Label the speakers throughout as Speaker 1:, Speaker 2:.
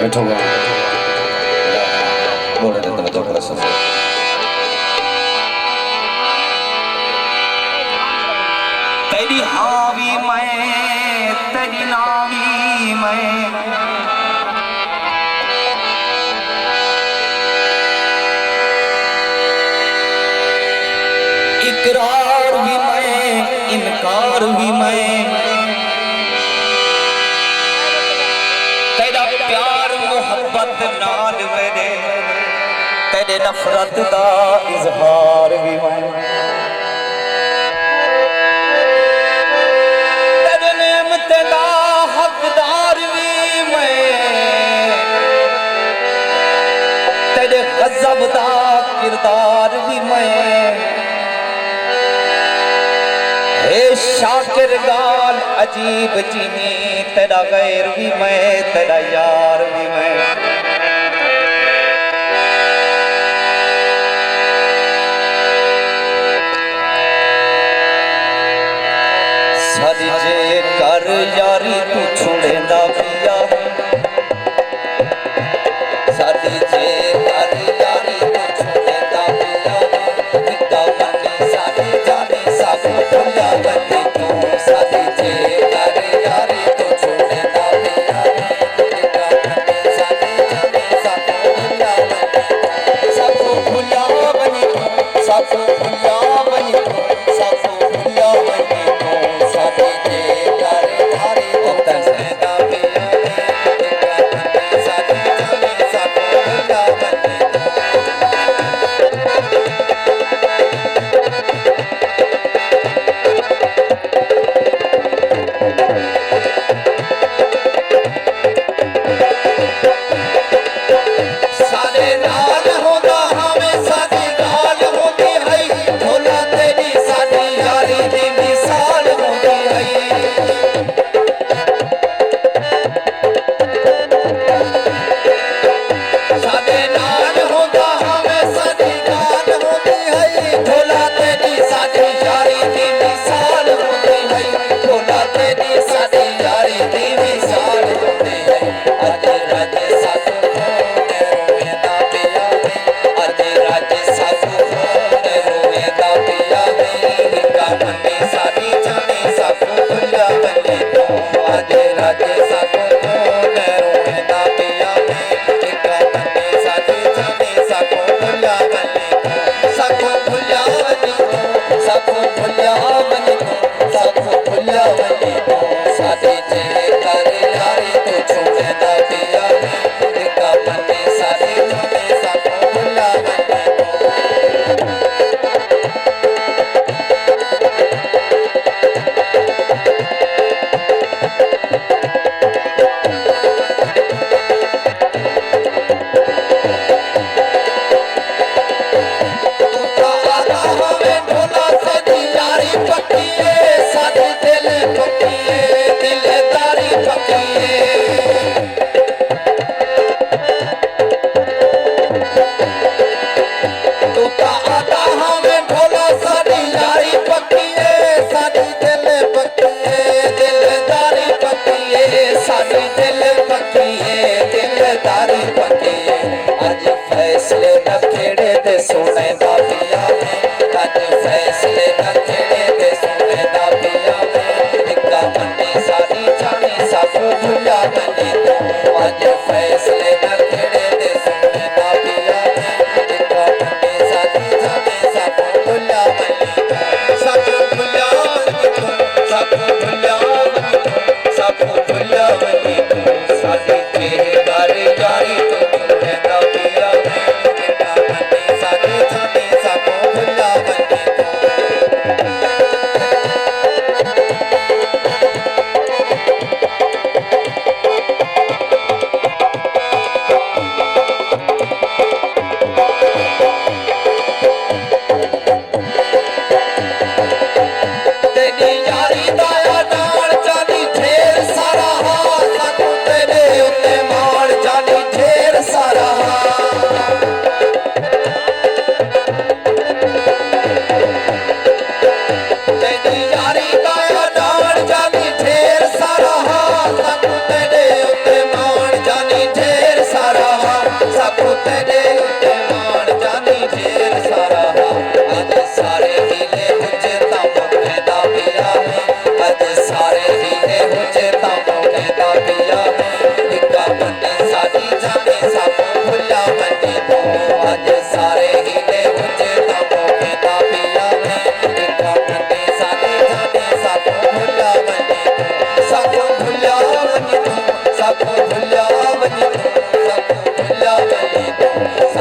Speaker 1: मिठोगा बोल रहे थे तो सब
Speaker 2: तेरी हावी मैं तेरी नावी मैं इकरार भी मैं इनकार भी मैं तेरा प्यार मोहब्बत नाल मेरे तेरे नफरत का इजहार भी मैं तेरे नेमत का हकदार भी मैं तेरे गजब का किरदार भी मैं शाकिर गाल अजीब चीनी तेरा गैर भी मैं तेरा यार भी मैं सारी जे कर यारी तू छुड़ेंदा पिया सारी जे कर यारी तू छुड़ेंदा पिया विका बनी सारी जाने सब भुला बनी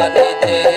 Speaker 2: जाने जे